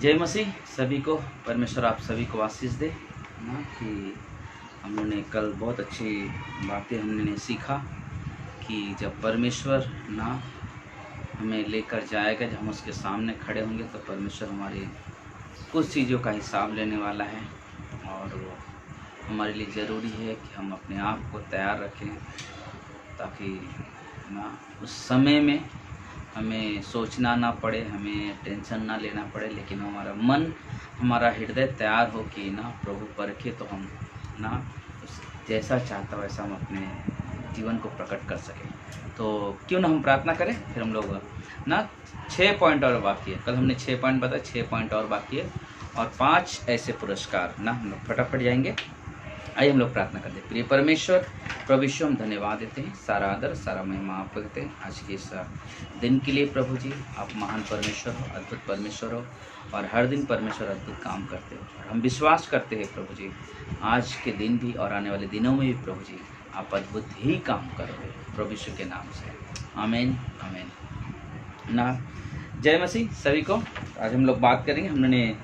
जय मसीह। सभी को परमेश्वर आप सभी को आशीष दे ना कि हम लोगों ने कल बहुत अच्छी बातें हमने सीखा कि जब परमेश्वर ना हमें लेकर जाएगा, जब हम उसके सामने खड़े होंगे तो परमेश्वर हमारी कुछ चीज़ों का हिसाब लेने वाला है और वो हमारे लिए ज़रूरी है कि हम अपने आप को तैयार रखें ताकि ना उस समय में हमें सोचना ना पड़े, हमें टेंशन ना लेना पड़े, लेकिन हमारा मन, हमारा हृदय तैयार हो कि ना प्रभु परखे तो हम ना उस जैसा चाहता वैसा हम अपने जीवन को प्रकट कर सकें। तो क्यों ना हम प्रार्थना करें। फिर हम लोग ना 6 पॉइंट और बाकी है। कल हमने 6 पॉइंट बताया, 6 पॉइंट और बाकी है और 5 ऐसे पुरस्कार ना हम लोग फटाफट जाएंगे। आइए हम लोग प्रार्थना करते हैं। प्रिय परमेश्वर, प्रभु यीशु, हम धन्यवाद देते हैं, सारा आदर सारा महिमा आपको देते हैं आज के इस दिन के लिए। प्रभु जी, आप महान परमेश्वर हो, अद्भुत परमेश्वर हो और हर दिन परमेश्वर अद्भुत काम करते हो और हम विश्वास करते हैं प्रभु जी, आज के दिन भी और आने वाले दिनों में भी प्रभु जी आप अद्भुत ही काम करोगे प्रभु यीशु के नाम से। आमीन आमीन ना। जय मसीह सभी को। आज हम लोग बात करेंगे, हमने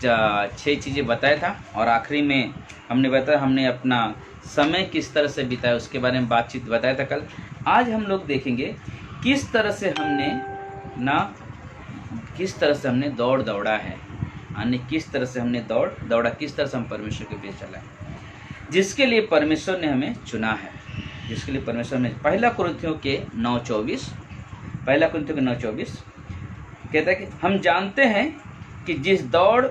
6 चीज़ें बताया था और आखिरी में हमने बताया हमने अपना समय किस तरह से बिताया, उसके बारे में बातचीत बताया था कल। आज हम लोग देखेंगे किस तरह से हमने दौड़ दौड़ा है, यानी किस तरह से हमने दौड़ा, किस तरह से हम परमेश्वर के पीछे चला है, जिसके लिए परमेश्वर ने हमें चुना है, जिसके लिए परमेश्वर ने। पहला कुरिन्थियों के 9:24 कहता है कि हम जानते हैं कि जिस दौड़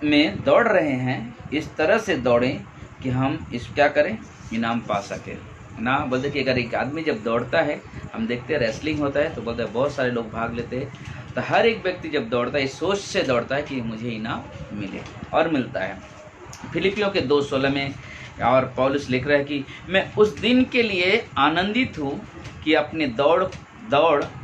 में दौड़ रहे हैं इस तरह से दौड़ें कि हम इस क्या करें, इनाम पा सकें ना। बोलते कि अगर एक आदमी जब दौड़ता है, हम देखते हैं रेसलिंग होता है तो बोलते हैं बहुत सारे लोग भाग लेते हैं, तो हर एक व्यक्ति जब दौड़ता है इस सोच से दौड़ता है कि मुझे इनाम मिले और मिलता है। फिलिपियों के 2:16 में और पौलुस लिख रहा है कि मैं उस दिन के लिए आनंदित हूँ कि अपने दौड़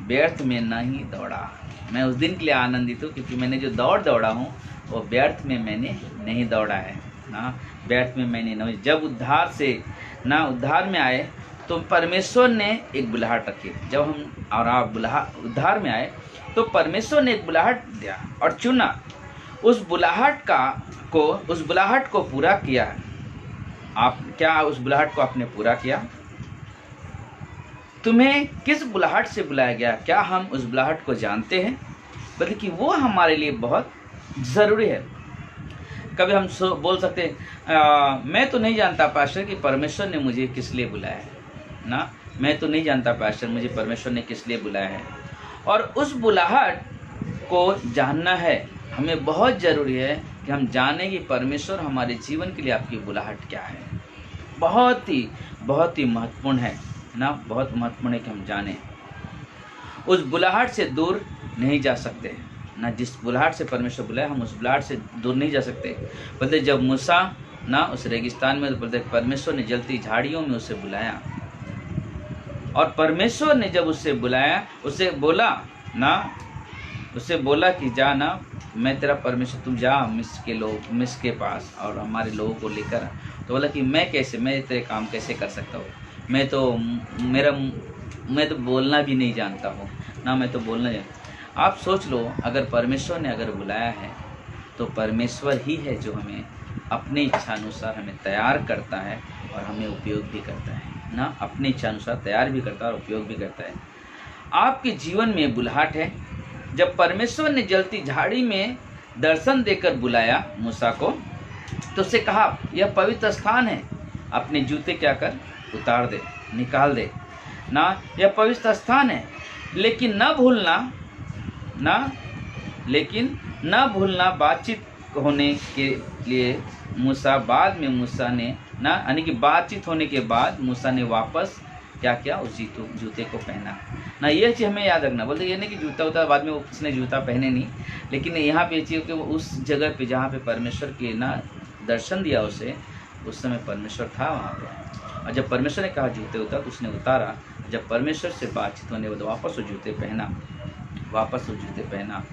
व्यर्थ में नहीं दौड़ा। मैं उस दिन के लिए आनंदित हूँ क्योंकि मैंने जो दौड़ दौड़ा हूँ वो व्यर्थ में मैंने नहीं दौड़ा है ना, व्यर्थ में मैंने नहीं। जब उद्धार में आए तो परमेश्वर ने एक बुलाहट रखी। जब हम और आप उद्धार में आए तो परमेश्वर ने एक बुलाहट दिया और चुना। उस बुलाहट को पूरा किया। आप क्या उस बुलाहट को आपने पूरा किया? तुम्हें किस बुलाहट से बुलाया गया? क्या हम उस बुलाहट को जानते हैं? बल्कि वो हमारे लिए बहुत ज़रूरी है। कभी हम बोल सकते हैं मैं तो नहीं जानता पास्टर कि परमेश्वर ने मुझे किस लिए बुलाया है ना, मैं तो नहीं जानता पास्टर मुझे परमेश्वर ने किस लिए बुलाया है। और उस बुलाहट को जानना है, हमें बहुत ज़रूरी है कि हम जानें कि परमेश्वर हमारे जीवन के लिए आपकी बुलाहट क्या है। बहुत ही महत्वपूर्ण है ना, बहुत महत्वपूर्ण है कि हम जानें। उस बुलाहट से दूर नहीं जा सकते ना, जिस बुलाहट से परमेश्वर बुलाया हम उस बुलाहट से दूर नहीं जा सकते। बोलते जब मूसा ना उस रेगिस्तान में, बोलते परमेश्वर ने जलती झाड़ियों में उसे बुलाया और परमेश्वर ने जब उससे बुलाया, उसे बोला कि जा ना, मैं तेरा परमेश्वर, तू जा मिस्र के पास और हमारे लोगों को लेकर। तो बोला कि मैं तेरे काम कैसे कर सकता हूँ, मैं तो बोलना भी नहीं जानता हूँ ना, मैं तो बोलना जानता। आप सोच लो, अगर परमेश्वर ने अगर बुलाया है तो परमेश्वर ही है जो हमें अपनी इच्छा अनुसार हमें तैयार करता है और हमें उपयोग भी करता है ना, अपनी इच्छा अनुसार तैयार भी करता है और उपयोग भी करता है। आपके जीवन में बुलाहट है। जब परमेश्वर ने जलती झाड़ी में दर्शन देकर बुलाया मूसा को, तो उससे कहा यह पवित्र स्थान है, अपने जूते क्या कर, उतार दे, निकाल दे ना, यह पवित्र स्थान है। लेकिन न भूलना बातचीत होने के लिए बाद में मूसा ने ना, यानी कि बातचीत होने के बाद मूसा ने वापस क्या किया, उस जूते को पहना ना। यह चीज़ हमें याद रखना। बोलते ये नहीं कि जूता बाद में वो किसने जूता पहने नहीं, लेकिन यहाँ पे चीज़ कि वो उस जगह पे जहाँ पे परमेश्वर के ना दर्शन दिया उसे, उस समय परमेश्वर था वहाँ पे। और जब परमेश्वर ने कहा जूते उतार, उसने उतारा। जब परमेश्वर से बातचीत होने के बाद वापस वो जूते पहना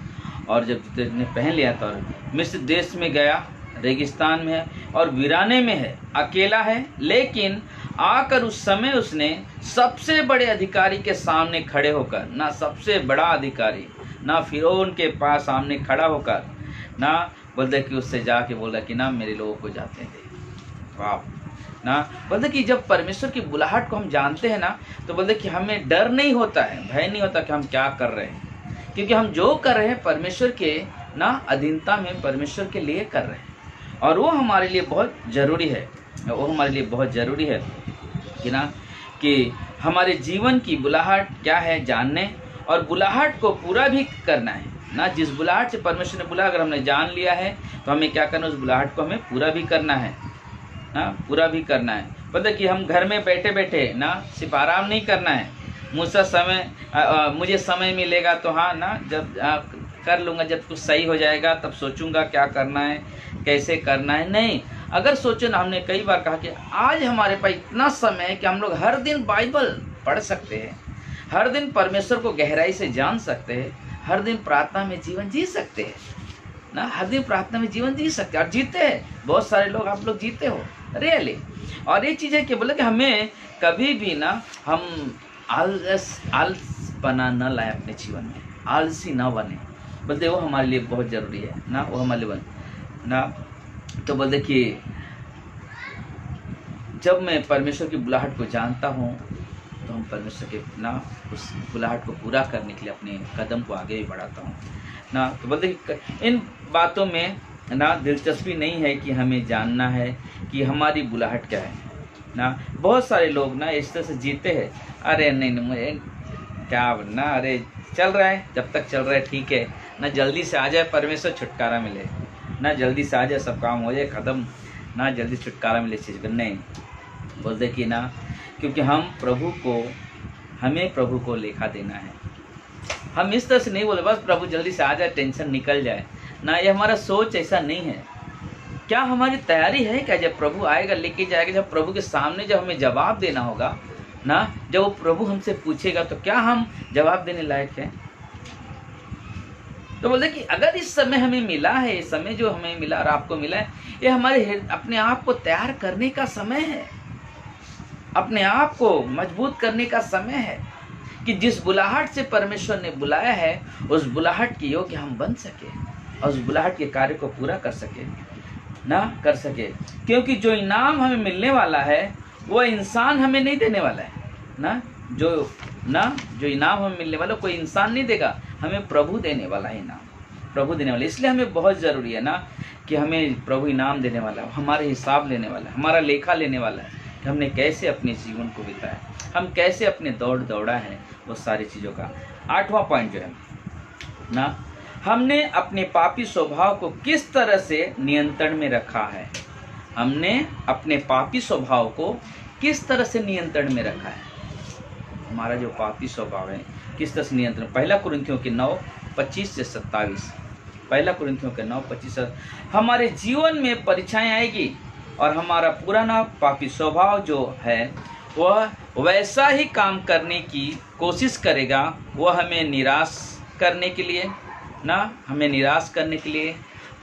और जब जूते ने पहन लिया तो मिस्र देश में गया, रेगिस्तान में है और वीराने में है, अकेला है। लेकिन आकर उस समय उसने सबसे बड़े अधिकारी के सामने खड़े होकर ना, सबसे बड़ा अधिकारी ना, फिरौन के पास सामने खड़ा होकर ना, बोलते कि उससे जाके बोला कि ना मेरे लोगों को जाते दे। वाह ना, बोलते कि जब परमेश्वर की बुलाहट को हम जानते हैं ना, तो बोलते कि हमें डर नहीं होता है, भय नहीं होता कि हम क्या कर रहे हैं, क्योंकि हम जो कर रहे हैं परमेश्वर के ना अधीनता में परमेश्वर के लिए कर रहे हैं, और वो हमारे लिए बहुत ज़रूरी है। वो हमारे लिए बहुत ज़रूरी है कि ना, कि हमारे जीवन की बुलाहट क्या है जानने, और बुलाहट को पूरा भी करना है ना। जिस बुलाहट से परमेश्वर ने बुला, अगर हमने जान लिया है तो हमें क्या करना है, उस बुलाहट को हमें पूरा भी करना है ना, पूरा भी करना है। पता कि हम घर में बैठे बैठे ना सिर्फ आराम नहीं करना है, मुझे समय मिलेगा तो हाँ ना, जब कर लूँगा, जब कुछ सही हो जाएगा तब सोचूंगा क्या करना है, कैसे करना है। नहीं, अगर सोचो ना, हमने कई बार कहा कि आज हमारे पास इतना समय है कि हम लोग हर दिन बाइबल पढ़ सकते हैं, हर दिन परमेश्वर को गहराई से जान सकते हैं, हर दिन प्रार्थना में जीवन जी सकते हैं ना, हर दिन प्रार्थना में जीवन जी सकते हैं, और जीते हैं। बहुत सारे लोग, आप लोग जीते हो रियली। और ये चीज़ है कि बोले कि हमें कभी भी ना हम आलसपना न लाए अपने जीवन में, आलसी न बने। बोलते वो हमारे लिए बहुत ज़रूरी है ना, वो हमारे लिए ना। तो बोलते कि जब मैं परमेश्वर की बुलाहट को जानता हूँ तो हम परमेश्वर के ना उस बुलाहट को पूरा करने के लिए अपने कदम को आगे भी बढ़ाता हूँ ना। तो बोलते इन बातों में ना दिलचस्पी नहीं है कि हमें जानना है कि हमारी बुलाहट क्या है ना। बहुत सारे लोग ना इस तरह से जीते हैं, अरे नहीं मुझे क्या ना, अरे चल रहा है, जब तक चल रहा है ठीक है ना, जल्दी से आ जाए परमेश्वर, छुटकारा मिले ना, जल्दी से आ जाए, सब काम हो जाए ख़त्म ना, जल्दी छुटकारा मिले चीज़ का। नहीं, बोलते कि ना, क्योंकि हमें प्रभु को लेखा देना है। हम इस तरह से नहीं बोले बस प्रभु जल्दी से आ जाए, टेंशन निकल जाए ना, ये हमारा सोच ऐसा नहीं है। क्या हमारी तैयारी है क्या, जब प्रभु आएगा लेके जाएगा, जब प्रभु के सामने जब हमें जवाब देना होगा ना, जब वो प्रभु हमसे पूछेगा तो क्या हम जवाब देने लायक हैं? तो बोलते कि अगर इस समय हमें मिला है, ये समय जो हमें मिला और आपको मिला है, ये हमारे अपने आप को तैयार करने का समय है, अपने आप को मजबूत करने का समय है, कि जिस बुलाहट से परमेश्वर ने बुलाया है उस बुलाहट के योग्य हम बन सके और उस बुलाहट के कार्य को पूरा कर सके ना, कर सके। क्योंकि जो इनाम हमें मिलने वाला है वो इंसान हमें नहीं देने वाला है ना, जो इनाम हमें मिलने वाला कोई इंसान नहीं देगा, हमें प्रभु देने वाला है इनाम, प्रभु देने वाला। इसलिए हमें बहुत ज़रूरी है ना कि हमें प्रभु इनाम देने वाला है, हमारे हिसाब लेने वाला है, हमारा लेखा लेने वाला है कि हमने कैसे अपने जीवन को बिताया, हम कैसे अपने दौड़ा है, वो सारी चीज़ों का। 8वां पॉइंट जो है ना, हमने अपने पापी स्वभाव को किस तरह से नियंत्रण में रखा है। हमने अपने पापी स्वभाव को किस तरह से नियंत्रण में रखा है। हमारा जो पापी स्वभाव है किस तरह से नियंत्रण। 1 कुरिन्थियों के 9:25 से 27। 1 कुरिन्थियों के 9:25। हमारे जीवन में परीक्षाएं आएगी और हमारा पुराना पापी स्वभाव जो है वह वैसा ही काम करने की कोशिश करेगा। वह हमें निराश करने के लिए ना, हमें निराश करने के लिए,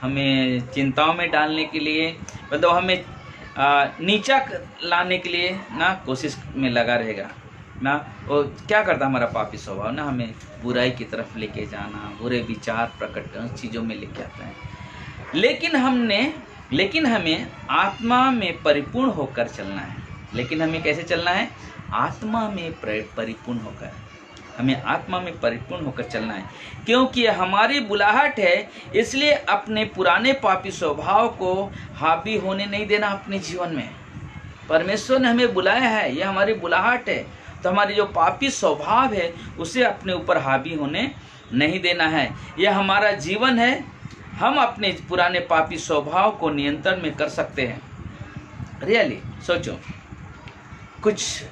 हमें चिंताओं में डालने के लिए, मतलब हमें नीचा लाने के लिए ना कोशिश में लगा रहेगा ना। वो क्या करता हमारा पापी स्वभाव ना, हमें बुराई की तरफ लेके जाना, बुरे विचार प्रकट करना, चीज़ों में लेके आता है। लेकिन हमें आत्मा में परिपूर्ण होकर चलना है। लेकिन हमें कैसे चलना है? आत्मा में परिपूर्ण होकर, हमें आत्मा में परिपूर्ण होकर चलना है। क्योंकि हमारी बुलाहट है, इसलिए अपने पुराने पापी स्वभाव को हावी होने नहीं देना अपने जीवन में। परमेश्वर ने हमें बुलाया है, ये हमारी बुलाहट है, तो हमारी जो पापी स्वभाव है उसे अपने ऊपर हावी होने नहीं देना है। यह हमारा जीवन है, हम अपने पुराने पापी स्वभाव को नियंत्रण में कर सकते हैं। रियली सोचो, कुछ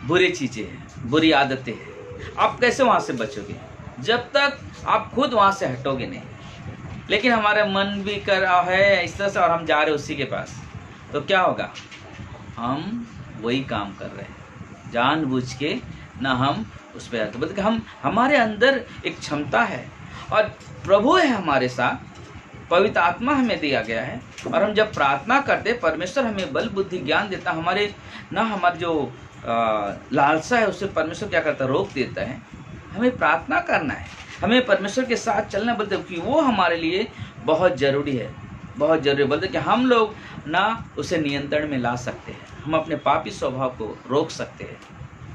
बुरी चीज़ें हैं, बुरी आदतें हैं, आप कैसे वहाँ से बचोगे जब तक आप खुद वहाँ से हटोगे नहीं। लेकिन हमारा मन भी कर रहा है इस तरह से और हम जा रहे हैं उसी के पास, तो क्या होगा? हम वही काम कर रहे हैं जानबूझ के ना, हम उस पर आते। बल्कि हमारे अंदर एक क्षमता है और प्रभु है हमारे साथ, पवित्र आत्मा हमें दिया गया है, और हम जब प्रार्थना करते परमेश्वर हमें बल बुद्धि ज्ञान देता। हमारी जो लालसा है उससे परमेश्वर क्या करता है? रोक देता है। हमें प्रार्थना करना है, हमें परमेश्वर के साथ चलना बोलते कि वो हमारे लिए बहुत ज़रूरी है, बहुत ज़रूरी। बोलते कि हम लोग ना उसे नियंत्रण में ला सकते हैं, हम अपने पापी स्वभाव को रोक सकते हैं।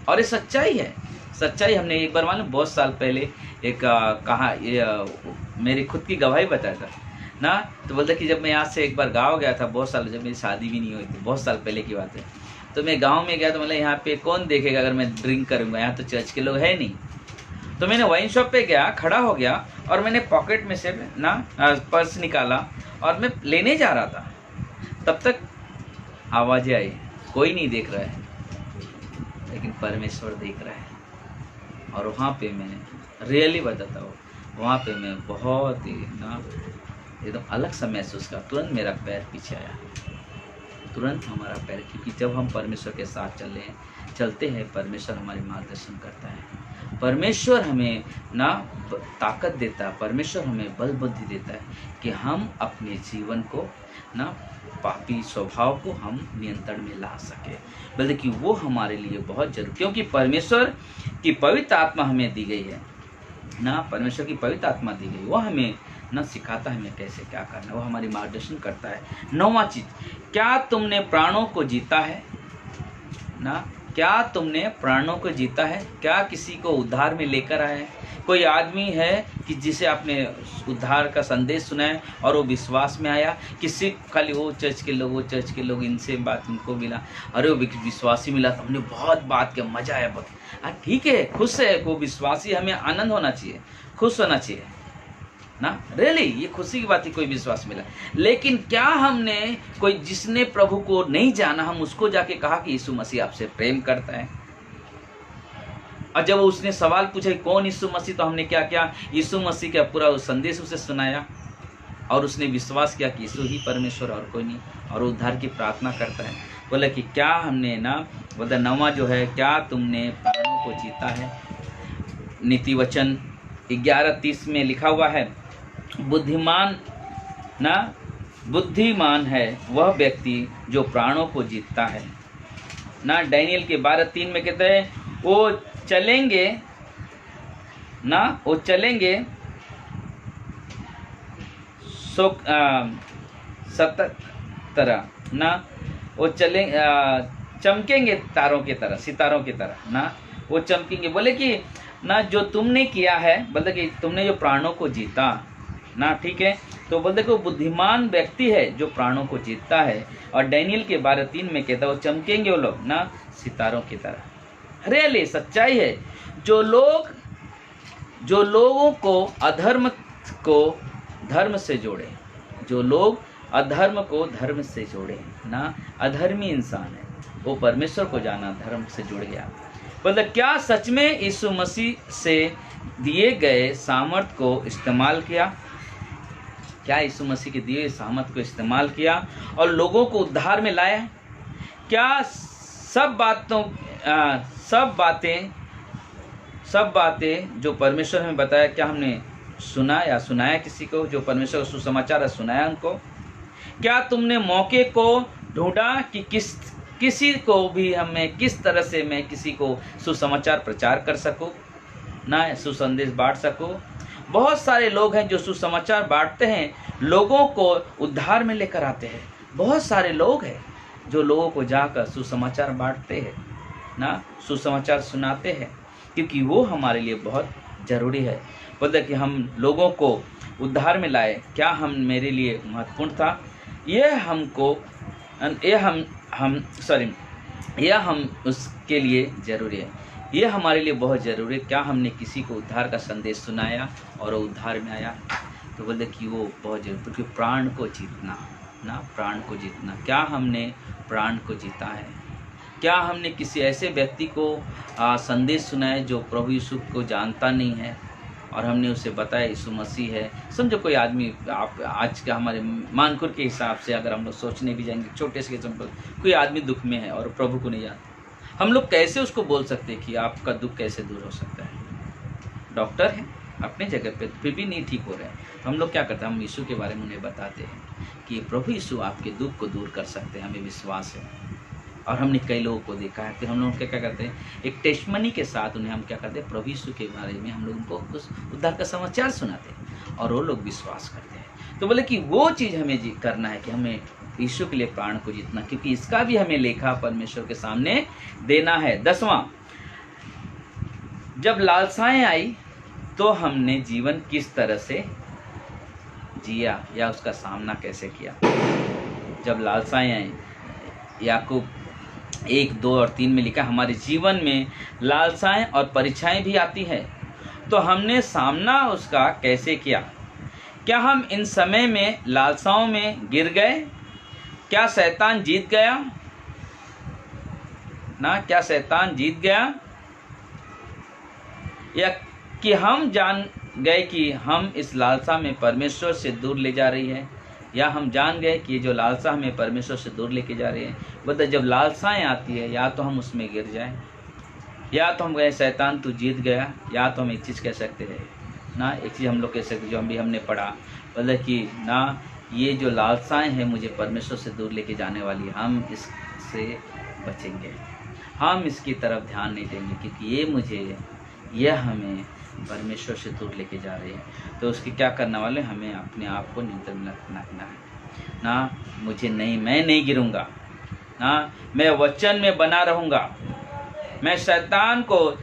और ये सच्चाई है, सच्चाई। हमने एक बार मालूम बहुत साल पहले एक कहा, मेरी खुद की गवाही बताया था ना। तो बोलते कि जब मैं यहाँ से एक बार गाँव गया था, बहुत साल, जब मेरी शादी भी नहीं हुई थी, बहुत साल पहले की बात है। तो मैं गाँव में गया तो मतलब यहाँ पे कौन देखेगा अगर मैं ड्रिंक करूँगा, यहाँ तो चर्च के लोग है नहीं। तो मैंने वाइन शॉप पे गया, खड़ा हो गया और मैंने पॉकेट में से ना पर्स निकाला और मैं लेने जा रहा था। तब तक आवाज़ें आई, कोई नहीं देख रहा है लेकिन परमेश्वर देख रहा है। और वहाँ पे मैं रियली बताता हूँ, वहाँ पे मैं बहुत ही ना एकदम अलग सा महसूस का। तुरंत मेरा पैर पीछे आया, तुरंत हमारा पैर, क्योंकि जब हम परमेश्वर के साथ चलते हैं, परमेश्वर हमारे मार्गदर्शन करता है। परमेश्वर हमें ना ताकत देता है, परमेश्वर हमें बल बुद्धि देता है कि हम अपने जीवन को ना पापी स्वभाव को हम नियंत्रण में ला सके। बोलते कि वो हमारे लिए बहुत जरूरी, क्योंकि परमेश्वर की पवित्र आत्मा हमें दी गई है ना, परमेश्वर की पवित्र आत्मा दी गई, वो हमें ना सिखाता है हमें कैसे क्या करना, वो हमारी मार्गदर्शन करता है। 9वां चीज, क्या तुमने प्राणों को जीता है ना, क्या तुमने प्राणों को जीता है? क्या किसी को उद्धार में लेकर आया है? कोई आदमी है कि जिसे आपने उद्धार का संदेश सुनाया और वो विश्वास में आया? किसी खाली वो चर्च के लोग इनसे बात उनको मिला, अरे वो विश्वासी मिला तो हमने बहुत बात किया, मजा आया बहुत। ठीक है, खुश है वो विश्वासी, हमें आनंद होना चाहिए, खुश होना चाहिए ना। रियली ये खुशी की बात है कोई विश्वास मिला। लेकिन क्या हमने कोई जिसने प्रभु को नहीं जाना, हम उसको जाके कहा कि यीशु मसीह आपसे प्रेम करता है? और जब उसने सवाल पूछा कौन यीशु मसीह, तो हमने क्या किया, यीशु मसीह का पूरा संदेश उसे सुनाया और उसने विश्वास किया कि यीशु ही परमेश्वर और कोई नहीं, और उद्धार की प्रार्थना करता है। बोला कि क्या हमने ना, बोला 9वां जो है, क्या तुमने प्राणों को जीता है? नीति वचन 11:30 में लिखा हुआ है, बुद्धिमान है वह व्यक्ति जो प्राणों को जीतता है ना। डैनियल के 12:3 में कहते हैं वो चलेंगे तरह ना, वो चमकेंगे तारों की तरह, सितारों की तरह ना, वो चमकेंगे। बोले कि ना जो तुमने किया है, बोलते कि तुमने जो प्राणों को जीता ना, ठीक है, तो बोलते कि वो बुद्धिमान व्यक्ति है जो प्राणों को जीतता है। और डैनियल के 12:3 में कहता है वो चमकेंगे वो लोग ना सितारों की तरह। रियली सच्चाई है। जो लोगों को अधर्म को धर्म से जोड़े, जो लोग अधर्म को धर्म से जोड़े ना, अधर्मी इंसान है, वो परमेश्वर को जाना धर्म से जुड़ गया। मतलब क्या सच में यीशु मसीह से दिए गए सामर्थ को इस्तेमाल किया? क्या यीशु मसीह के दिए सामर्थ को इस्तेमाल किया और लोगों को उद्धार में लाया? क्या सब बातें जो परमेश्वर हमें बताया, क्या हमने सुनाया किसी को जो परमेश्वर का सुसमाचार सुनाया उनको? क्या तुमने मौके को ढूंढा कि किसी को भी हमें किस तरह से मैं किसी को सुसमाचार प्रचार कर सकूं ना, सुसंदेश बांट सकूं? बहुत सारे लोग हैं जो सुसमाचार बांटते हैं, लोगों को उद्धार में लेकर आते हैं। बहुत सारे लोग हैं जो लोगों को जाकर सुसमाचार बांटते हैं ना, सुसमाचार सुनाते हैं, क्योंकि वो हमारे लिए बहुत ज़रूरी है। बोलते कि हम लोगों को उद्धार में लाए, क्या हम मेरे लिए महत्वपूर्ण था? यह हम उसके लिए ज़रूरी है, ये हमारे लिए बहुत ज़रूरी है। क्या हमने किसी को उद्धार का संदेश सुनाया और वो उद्धार में आया? तो बोलते कि वो बहुत जरूरी, क्योंकि प्राण को जीतना ना, प्राण को जीतना। क्या हमने प्राण को जीता है? क्या हमने किसी ऐसे व्यक्ति को संदेश सुनाया जो प्रभु यीशु को जानता नहीं है और हमने उसे बताया यीशु मसीह है? समझो कोई आदमी, आप आज का हमारे मानकुर के हिसाब से अगर हम लोग सोचने भी जाएंगे, छोटे से एग्जाम्पल, कोई आदमी दुख में है और प्रभु को नहीं जानता, हम लोग कैसे उसको बोल सकते हैं कि आपका दुख कैसे दूर हो सकता है? डॉक्टर है अपने जगह पे, फिर भी नहीं ठीक हो रहे हैं, तो हम लोग क्या करते हैं, हम यीशु के बारे में उन्हें बताते हैं कि प्रभु यीशु आपके दुख को दूर कर सकते हैं, हमें विश्वास है। और हमने कई लोगों को देखा है। फिर हम लोग क्या करते हैं, एक टेस्टमनी के साथ उन्हें हम क्या करते हैं, प्रभु यीशु के बारे में हम लोग उनको उस उद्धार का समाचार सुनाते हैं और वो लोग विश्वास करते हैं। तो बोले कि वो चीज़ हमें करना है कि हमें यीशु के लिए प्राण को जीतना, क्योंकि इसका भी हमें लेखा परमेश्वर के सामने देना है। 10वां, जब लालसाएं आई तो हमने जीवन किस तरह से जिया या उसका सामना कैसे किया। जब लालसाएं आई, याकूब 1, 2 और 3 में लिखा, हमारे जीवन में लालसाएं और परीक्षाएं भी आती है, तो हमने सामना उसका कैसे किया। क्या हम इन समय में लालसाओं में गिर गए? क्या शैतान जीत गया ना? क्या शैतान जीत गया? या कि हम जान गए कि हम इस लालसा में परमेश्वर से दूर ले जा रही है, या हम जान गए कि ये जो लालसा हमें परमेश्वर से दूर लेके जा रही है। मतलब जब लालसाएं आती है, या तो हम उसमें गिर जाएं, या तो हम कहें शैतान तू जीत गया, या तो हम एक चीज़ कह सकते हैं ना, एक चीज़ हम लोग कह सकते जो हमने पढ़ा, मतलब कि ना ये जो लालसाएं हैं मुझे परमेश्वर से दूर लेके जाने वाली, हम इससे बचेंगे, हम इसकी तरफ ध्यान नहीं देंगे, क्योंकि यह हमें परमेश्वर से दूर लेके जा रही है। तो उसकी क्या करने वाले, हमें अपने आप को नियंत्रण रखना है ना। मैं नहीं गिरूंगा ना, मैं वचन में बना रहूंगा। मैं शैतान को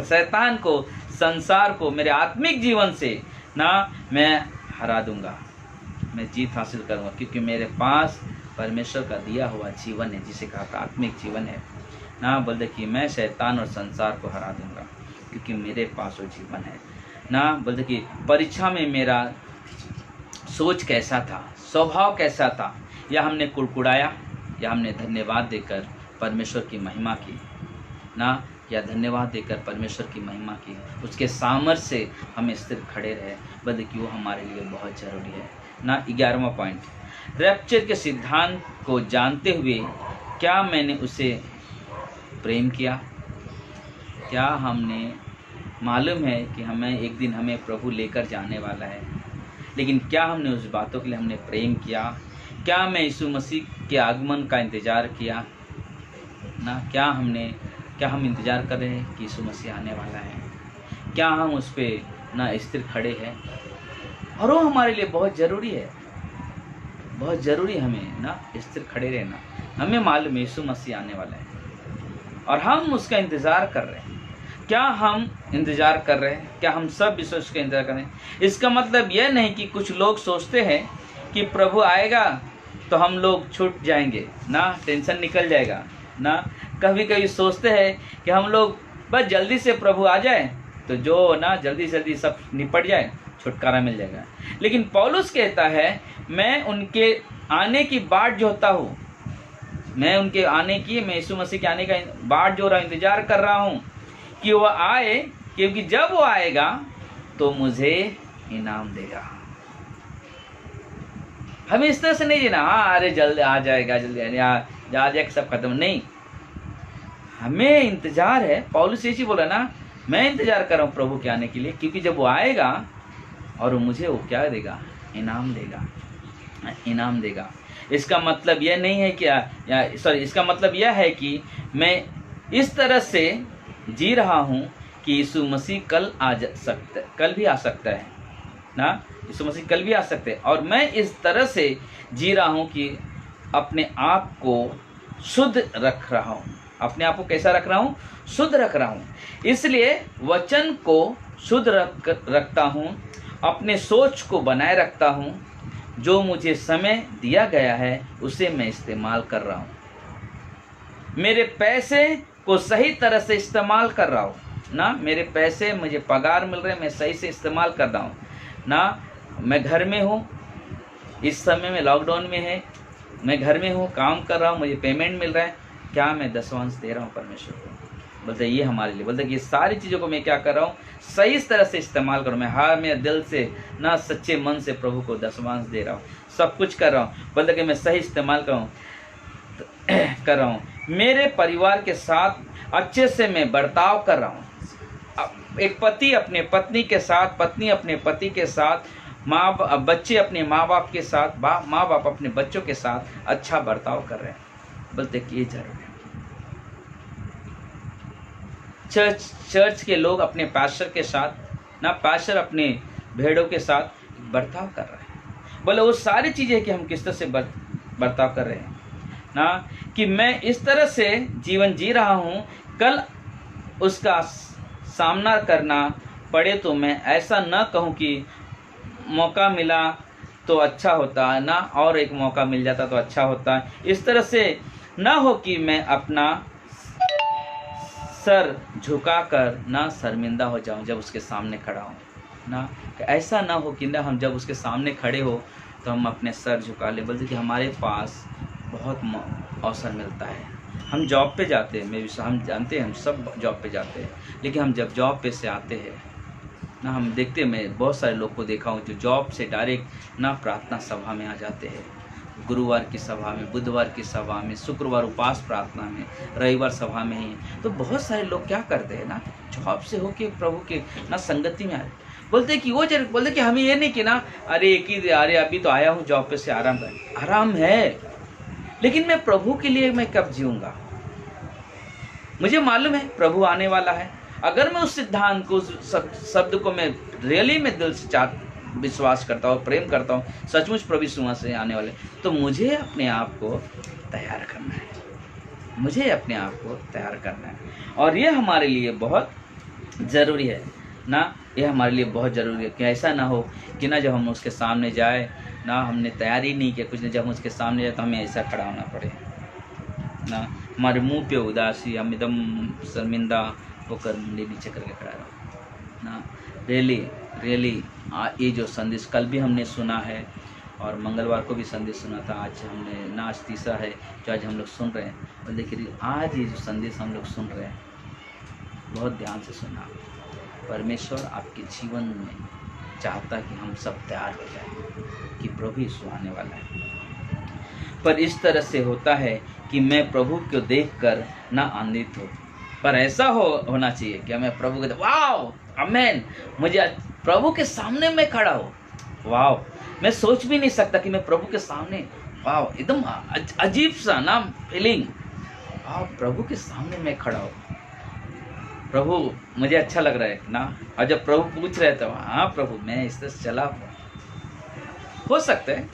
शैतान को, संसार को मेरे आत्मिक जीवन से ना मैं हरा दूंगा, मैं जीत हासिल करूंगा, क्योंकि मेरे पास परमेश्वर का दिया हुआ जीवन है, जिसे कहा आत्मिक जीवन है ना। बोलते कि मैं शैतान और संसार को हरा दूंगा, क्योंकि मेरे पास वो जीवन है ना। बोलते कि परीक्षा में मेरा सोच कैसा था, स्वभाव कैसा था, या हमने कुड़कुड़ाया, या हमने धन्यवाद देकर परमेश्वर की महिमा की ना, या धन्यवाद देकर परमेश्वर की महिमा की, उसके सामर्थ्य से हम स्थिर खड़े रहे। बोलते कि वो हमारे लिए बहुत ज़रूरी है ना। 11वां पॉइंट, रैप्चर के सिद्धांत को जानते हुए क्या मैंने उसे प्रेम किया। क्या हमने, मालूम है कि एक दिन हमें प्रभु लेकर जाने वाला है, लेकिन क्या हमने उस बातों के लिए हमने प्रेम किया? क्या मैं यीशु मसीह के आगमन का इंतज़ार किया ना? क्या हम इंतज़ार कर रहे हैं कि यीशु मसीह आने वाला है? क्या हम उस पर ना स्थिर खड़े हैं? और वो हमारे लिए बहुत ज़रूरी है, बहुत ज़रूरी हमें ना स्थिर खड़े रहना। हमें मालूम है यीशु मसीह आने वाला है और हम उसका इंतज़ार कर रहे हैं। क्या हम इंतज़ार कर रहे हैं? क्या हम सब विश्वास का इंतज़ार कर रहे हैं? इसका मतलब यह नहीं कि कुछ लोग सोचते हैं कि प्रभु आएगा तो हम लोग छूट जाएंगे ना, टेंशन निकल जाएगा ना। कभी कभी सोचते हैं कि हम लोग बस जल्दी से प्रभु आ जाए तो जो ना जल्दी से जल्दी सब निपट जाए, छुटकारा मिल जाएगा। लेकिन पौलुस कहता है मैं उनके आने की बाट जोहता हूँ, मैं यीशु मसीह के आने का बाट जो रहा, इंतजार कर रहा हूँ कि वह आए, क्योंकि जब वो आएगा तो मुझे इनाम देगा। हमें इस तरह से नहीं जीना, हाँ अरे जल्दी आ जाएगा, जल्दी आ जाएगा सब खत्म, नहीं। हमें इंतजार है। पौलुस यही बोला ना, मैं इंतजार कर रहा हूँ प्रभु के आने के लिए, क्योंकि जब वो आएगा और मुझे वो क्या देगा, इनाम देगा। इसका मतलब यह नहीं है कि इसका मतलब यह है कि मैं इस तरह से जी रहा हूँ कि यीशु मसीह कल भी आ सकता है ना। यीशु मसीह कल भी आ सकते हैं, और मैं इस तरह से जी रहा हूँ कि अपने आप को शुद्ध रख रहा हूँ। अपने आप को कैसा रख रहा हूँ? शुद्ध रख रहा हूँ। इसलिए वचन को शुद्ध रखता हूँ, अपने सोच को बनाए रखता हूँ, जो मुझे समय दिया गया है उसे मैं इस्तेमाल कर रहा हूँ। मेरे पैसे को सही तरह से इस्तेमाल कर रहा हूँ ना। मेरे पैसे, मुझे पगार मिल रहे हैं, मैं सही से इस्तेमाल कर रहा हूँ ना। मैं घर में हूँ, इस समय में लॉकडाउन में है, मैं घर में हूँ, काम कर रहा हूँ, मुझे पेमेंट मिल रहा है, क्या मैं दशवांश दे रहा हूँ परमेश्वर को? बोलते ये हमारे लिए, बोलते कि ये सारी चीज़ों को मैं क्या कर रहा हूँ, सही तरह से इस्तेमाल करूँ। मैं मेरे दिल से ना, सच्चे मन से प्रभु को दशवांश दे रहा हूँ, सब कुछ कर रहा हूँ। बोलते कि मैं सही इस्तेमाल कर रहा हूँ। मेरे परिवार के साथ अच्छे से मैं बर्ताव कर रहा हूँ। एक पति अपने पत्नी के साथ, पत्नी अपने पति के साथ बच्चे अपने माँ बाप के साथ, माँ बाप अपने बच्चों के साथ अच्छा बर्ताव कर रहे हैं। बोलते कि ये जरूरी है। चर्च के लोग अपने पास्टर के साथ ना, पास्टर अपने भेड़ों के साथ बर्ताव कर रहे हैं। बोले वो सारी चीज़ें कि हम किस तरह से बर्ताव कर रहे हैं ना, कि मैं इस तरह से जीवन जी रहा हूँ, कल उसका सामना करना पड़े तो मैं ऐसा न कहूँ कि मौका मिला तो अच्छा होता है ना, और एक मौका मिल जाता तो अच्छा होता है। इस तरह से न हो कि मैं अपना सर झुकाकर ना शर्मिंदा हो जाऊं जब उसके सामने खड़ा हूं ना। ऐसा ना हो कि ना हम जब उसके सामने खड़े हो तो हम अपने सर झुका ले। बोलते कि हमारे पास बहुत अवसर मिलता है। हम जॉब पे जाते हैं, हम जानते हैं, हम सब जॉब पे जाते हैं, लेकिन हम जब जॉब पे से आते हैं ना, हम देखते हैं, मैं बहुत सारे लोग को देखा हूँ जो जॉब से डायरेक्ट ना प्रार्थना सभा में आ जाते हैं। गुरुवार की सभा में, बुधवार की सभा में, शुक्रवार उपास प्रार्थना में, रविवार सभा में ही। तो बहुत सारे लोग क्या करते हैं ना, जॉब से होके प्रभु के ना संगति में आ रहे, बोलते कि वो जरूर बोलते कि हमें ये नहीं कि ना अरे अभी तो आया हूँ जॉब पे से आराम कर। आराम है, लेकिन मैं प्रभु के लिए मैं कब जीऊँगा? मुझे मालूम है प्रभु आने वाला है। अगर मैं उस सिद्धांत को, उस शब्द को मैं रियली में दिल से विश्वास करता हूँ, प्रेम करता हूँ, सचमुच प्रभु यीशु से आने वाले, तो मुझे अपने आप को तैयार करना है। मुझे अपने आप को तैयार करना है, और ये हमारे लिए बहुत ज़रूरी है ना। ये हमारे लिए बहुत ज़रूरी है कि ऐसा ना हो कि ना जब हम उसके सामने जाए ना, हमने तैयारी नहीं किया कुछ नहीं, जब हम उसके सामने जाए तो हमें ऐसा खड़ा होना पड़े ना, हमारे मुंह पे उदासी, हम एकदम शर्मिंदा होकर मुंडी नीचे करके खड़ा रहो ना। रियली ये जो संदेश कल भी हमने सुना है और मंगलवार को भी संदेश सुना था, आज हमने ना, आज तीसरा है जो आज हम लोग सुन रहे हैं। और देखिए आज ये जो संदेश हम लोग सुन रहे हैं, बहुत ध्यान से सुना। परमेश्वर आपके जीवन में चाहता कि हम सब तैयार हो जाए कि प्रभु यीशु आने वाला है। पर इस तरह से होता है कि मैं प्रभु को देखकर ना आनंदित हो, पर ऐसा होना चाहिए कि मैं प्रभु को वाह आमेन, मुझे प्रभु के सामने मैं खड़ा हो, वाह मैं सोच भी नहीं सकता कि मैं प्रभु के सामने, वाह एकदम अजीब सा ना फीलिंग, वाह प्रभु के सामने मैं खड़ा हो, प्रभु मुझे अच्छा लग रहा है ना। और जब प्रभु पूछ रहे थे, हाँ प्रभु मैं इस तरह से चला हो सकता है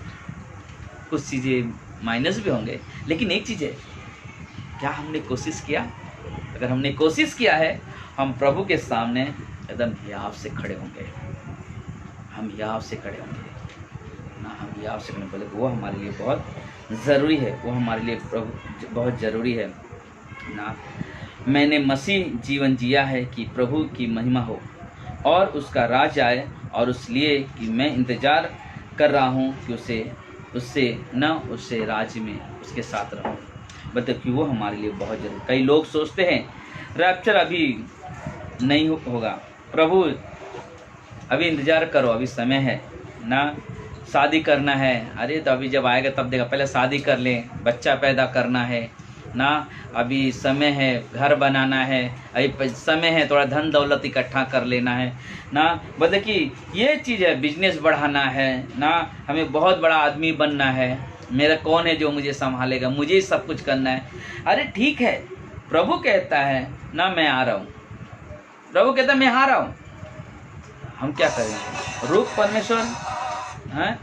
कुछ चीज़ें माइनस भी होंगे, लेकिन एक चीज़ है, क्या हमने कोशिश किया? अगर हमने कोशिश किया है, हम प्रभु के सामने एकदम हियाव से खड़े होंगे, हम हियाव से खड़े होंगे ना, हम हियाव से खड़े बोले वो हमारे लिए बहुत ज़रूरी है, वो हमारे लिए प्रभु बहुत ज़रूरी है ना। मैंने मसीह जीवन जिया है कि प्रभु की महिमा हो और उसका राज आए, और इसलिए कि मैं इंतज़ार कर रहा हूँ कि उससे राज्य में उसके साथ रहूँ। मतलब कि वो हमारे लिए बहुत जरूरी। कई लोग सोचते हैं रैप्चर अभी नहीं होगा, प्रभु अभी इंतज़ार करो, अभी समय है ना, शादी करना है, अरे तो अभी जब आएगा तब देगा, पहले शादी कर लें, बच्चा पैदा करना है ना, अभी समय है, घर बनाना है, अभी समय है, थोड़ा धन दौलत इकट्ठा कर लेना है ना। मतलब कि ये चीज़ है, बिजनेस बढ़ाना है ना, हमें बहुत बड़ा आदमी बनना है, मेरा कौन है जो मुझे संभालेगा, मुझे ही सब कुछ करना है। अरे ठीक है, प्रभु कहता है ना मैं आ रहा हूँ, प्रभु कहता है मैं आ रहा हूँ, हम क्या करेंगे? रूप परमेश्वर हैं,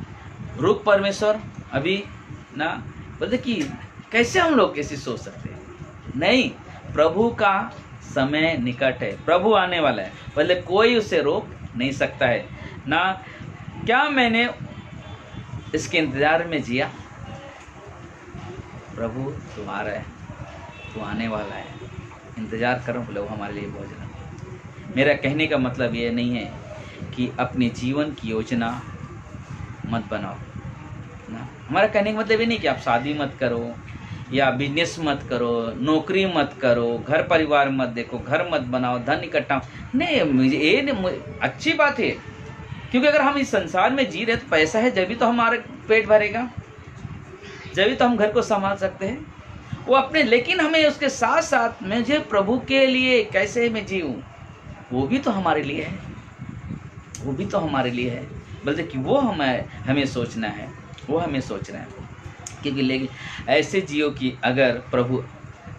रूप परमेश्वर अभी ना, बोलते कि कैसे हम लोग कैसे सोच सकते हैं? नहीं, प्रभु का समय निकट है, प्रभु आने वाला है, बोले कोई उसे रोक नहीं सकता है ना। क्या मैंने इसके इंतजार में जिया? प्रभु तू आ रहा है, तू आने वाला है, इंतज़ार करो, बोले वो हमारे लिए बहुत ज़रूरी। मेरा कहने का मतलब ये नहीं है कि अपने जीवन की योजना मत बनाओ ना। हमारा कहने का मतलब ये नहीं कि आप शादी मत करो या बिजनेस मत करो, नौकरी मत करो, घर परिवार मत देखो, घर मत बनाओ, धन इकट्ठा नहीं, मुझे ये नहीं, अच्छी बात है, क्योंकि अगर हम इस संसार में जी रहे तो पैसा है, जब भी तो हमारा पेट भरेगा, जब भी तो हम घर को संभाल सकते हैं वो अपने। लेकिन हमें उसके साथ साथ मुझे प्रभु के लिए कैसे मैं जीऊँ, वो भी तो हमारे लिए है, वो भी तो हमारे लिए है। बोलते कि वो हमें सोचना है, वो हमें सोचना है। क्योंकि लेकिन ऐसे जियो कि अगर प्रभु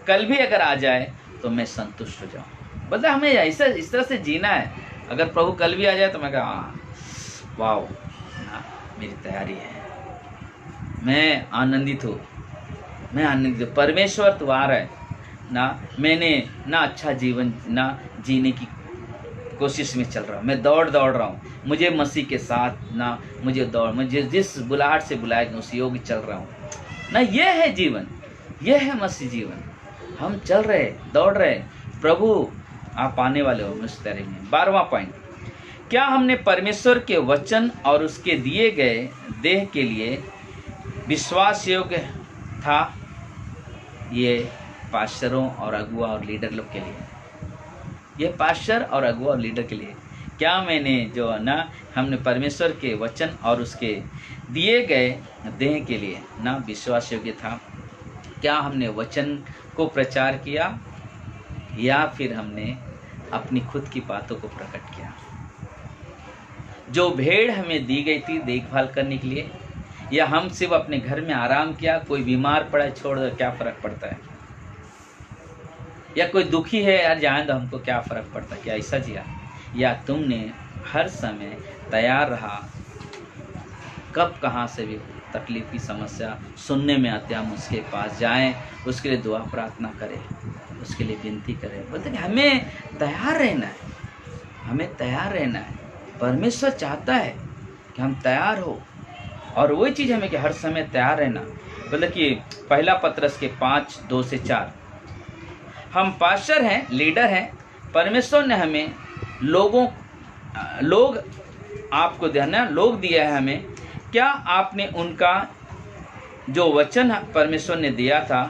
कल भी अगर आ जाए तो मैं संतुष्ट हो जाऊँ। बोलते हमें ऐसा इस तरह से जीना है, अगर प्रभु कल भी आ जाए तो मैं कहा वाह ना, मेरी तैयारी है, मैं आनंदित हूँ, मैं आनंदित हूँ, परमेश्वर तो आ रहा है ना, मैंने ना अच्छा जीवन ना जीने की कोशिश में चल रहा हूँ, मैं दौड़ रहा हूँ, मुझे मसीह के साथ ना मुझे जिस बुलाहट से बुलाया उस योग चल रहा हूँ ना। ये है जीवन, ये है मसीह जीवन। हम चल रहे, दौड़ रहे, प्रभु आप आने वाले हो उस तरह में। 12वां पॉइंट, क्या हमने परमेश्वर के वचन और उसके दिए गए देह के लिए विश्वास योग्य था? ये पास्टरों और अगुआ और लीडर लोग के लिए, ये पास्टर और अगुआ और लीडर के लिए, क्या मैंने जो ना हमने परमेश्वर के वचन और उसके दिए गए देह के लिए ना विश्वास योग्य था? क्या हमने वचन को प्रचार किया या फिर हमने अपनी खुद की बातों को प्रकट किया? जो भेड़ हमें दी गई थी देखभाल करने के लिए, या हम सिर्फ अपने घर में आराम किया, कोई बीमार पड़ा छोड़ दो क्या फ़र्क पड़ता है, या कोई दुखी है यार जाने दो हमको क्या फ़र्क पड़ता है, क्या ऐसा जिया? या तुमने हर समय तैयार रहा, कब कहाँ से भी तकलीफ की समस्या सुनने में आते हम उसके पास जाएं, उसके लिए दुआ प्रार्थना करें, उसके लिए विनती करें। बोलते कि हमें तैयार रहना है, हमें तैयार रहना है। परमेश्वर चाहता है कि हम तैयार हो, और वही चीज़ हमें कि हर समय तैयार रहना। बोले कि पहला पत्रस के 5:2-4, हम पास्टर हैं, लीडर हैं, परमेश्वर ने हमें लोग आपको देना लोग दिया है हमें, क्या आपने उनका जो वचन परमेश्वर ने दिया था